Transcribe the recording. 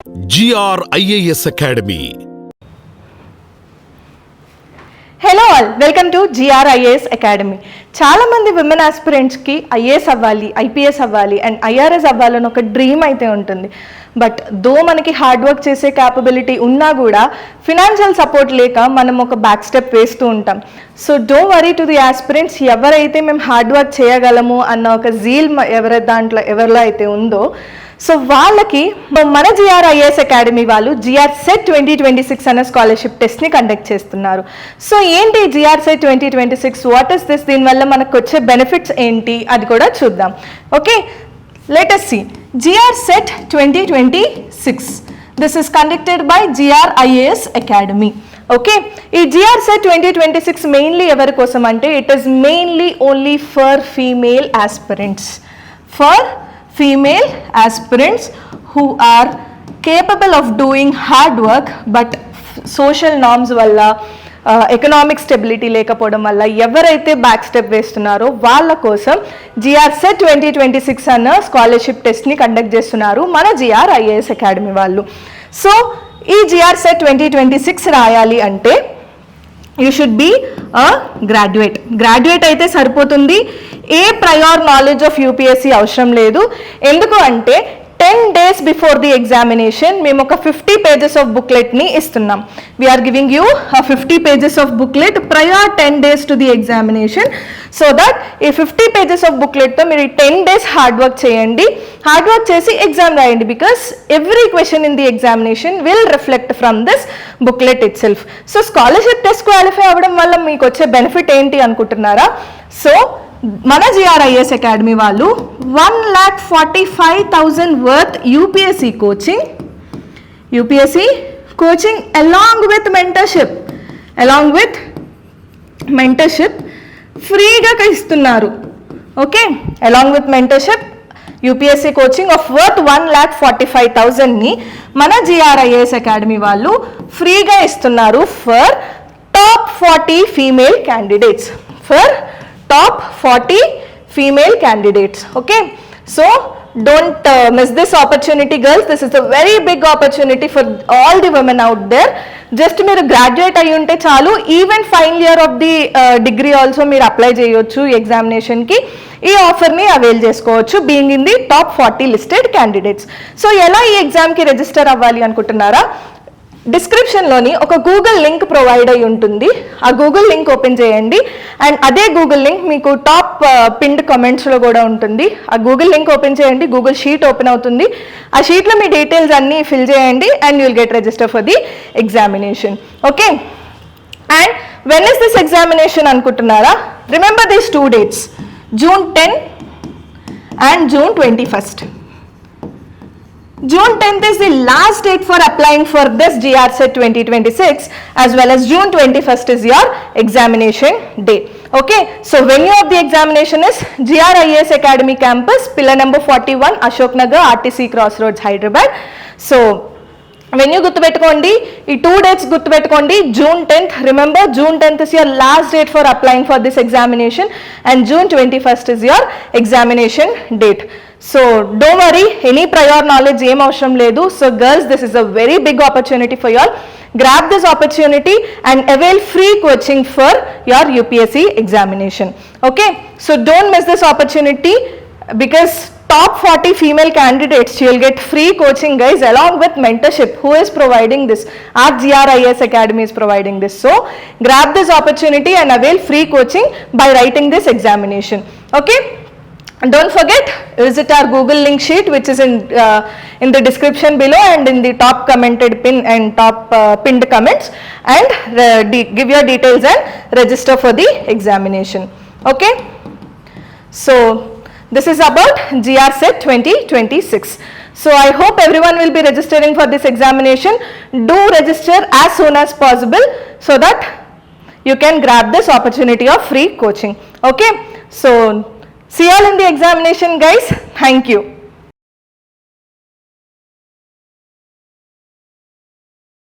GRIAS Academy. Hello all, welcome to GRIAS academy. చాలామంది women ఆస్పిరెంట్స్కి IAS అవ్వాలి, IPS అవ్వాలి and IRS అవ్వాలని ఒక డ్రీమ్ అయితే ఉంటుంది. బట్ దో మనకి హార్డ్ వర్క్ చేసే క్యాపబిలిటీ ఉన్నా కూడా ఫినాన్షియల్ సపోర్ట్ లేక మనం ఒక బ్యాక్ స్టెప్ వేస్తూ ఉంటాం. So do worry to the aspirants, ఎవరైతే మేము హార్డ్ వర్క్ చేయగలము అన్న ఒక జీల్ ఎవరిలో అయితే ఉందో, సో వాళ్ళకి మన GRIAS అకాడమీ వాళ్ళు GRSET 2026 అనే స్కాలర్షిప్ టెస్ట్ని కండక్ట్ చేస్తున్నారు. సో ఏంటి GRSET 2026, వాట్ ఇస్ దిస్, దీనివల్ల మనకు వచ్చే బెనిఫిట్స్ ఏంటి అది కూడా చూద్దాం. Okay, let us see. GRSET 2026, this is conducted by GRIAS academy. Okay, ఈ GRSET 2026 మెయిన్లీ ఎవరి కోసం అంటే, it is mainly only for female aspirants, for female aspirants who are capable of doing hard work but social norms వల్ల economic stability లేకపోవడం వల్ల ఎవరైతే back step వేస్తున్నారో వాళ్ళ కోసం GRSET 2026 అన్న స్కాలర్షిప్ టెస్ట్ని కండక్ట్ చేస్తున్నారు మన GRIAS అకాడమీ వాళ్ళు. సో ఈ GRSET 2026 రాయాలి అంటే you should be a graduate అయితే సరిపోతుంది. A prior knowledge of UPSC అవసరం లేదు. ఎందుకు అంటే 10 days బిఫోర్ ది ఎగ్జామినేషన్ మేము ఒక 50 pages ఆఫ్ బుక్లెట్ని ఇస్తున్నాం. We're giving you 50 pages of booklet prior 10 days to the examination. So that ఈ 50 pages ఆఫ్ బుక్లెట్తో మీరు 10 days హార్డ్ వర్క్ చేయండి, హార్డ్ వర్క్ చేసి ఎగ్జామ్ రాయండి. Because every question in the examination will reflect from this booklet itself. So scholarship test qualify అవ్వడం వల్ల మీకు వచ్చే బెనిఫిట్ ఏంటి అనుకుంటున్నారా? సో మన GRIAS అకాడమీ వాళ్ళు 1,45,000 worth UPSC coaching along with mentorship ఫ్రీగా ఇస్తున్నారు. Okay, along with mentorship UPSC coaching of worth 1,45,000ని మన GRIAS అకాడమీ వాళ్ళు ఫ్రీగా ఇస్తున్నారు for top 40 female candidates, top 40 female candidates. Okay, so don't miss this opportunity girls. This is a very big opportunity for all the women out there. Just మీరు graduate అయ్యి ఉంటే చాలు, even final year of the degree also మీరు apply చేయొచ్చు ఎగ్జామినేషన్కి. ఈ ఆఫర్ని avail చేసుకోవచ్చు being in the top 40 listed candidates. So ఎలా ఈ ఎగ్జామ్కి రిజిస్టర్ అవ్వాలి అనుకుంటున్నారా? డిస్క్రిప్షన్లోని ఒక గూగుల్ లింక్ ప్రొవైడ్ అయి ఉంటుంది. ఆ గూగుల్ లింక్ ఓపెన్ చేయండి అండ్ అదే గూగుల్ లింక్ మీకు టాప్ పిన్డ్ కమెంట్స్లో కూడా ఉంటుంది. ఆ గూగుల్ లింక్ ఓపెన్ చేయండి, గూగుల్ షీట్ ఓపెన్ అవుతుంది. ఆ షీట్లో మీ డీటెయిల్స్ అన్నీ ఫిల్ చేయండి and you will get register for the examination. Okay, and when is this examination అనుకుంటున్నారా? Remember these 2 dates, June 10 and June 21st. June 10th is the last date for applying for this GRSET 2026, as well as June 21st is your examination day. Okay, so venue of the examination is GRIAS Academy campus, pillar number 41, Ashok Nagar, RTC Crossroads, Hyderabad. So venue గుర్తుపెట్టుకోండి, ఈ 2 dates గుర్తుపెట్టుకోండి. June 10th, remember June 10th is your last date for applying for this examination and June 21st is your examination date. So don't worry, any prior knowledge ఏం అవసరం లేదు. So girls, this is a very big opportunity for you all. Grab this opportunity and avail free coaching for your UPSC examination. Okay, so don't miss this opportunity because top 40 female candidates, you will get free coaching guys along with mentorship. Who is providing this? Our GRIAS Academy is providing this. So grab this opportunity and avail free coaching by writing this examination. Okay, and don't forget, visit our Google link sheet which is in the description below and in the top commented pin and top pinned comments, and give your details and register for the examination. Okay, so this is about GRSET 2026. So I hope everyone will be registering for this examination. Do register as soon as possible so that you can grab this opportunity of free coaching. Okay, so see you all in the examination guys. Thank you.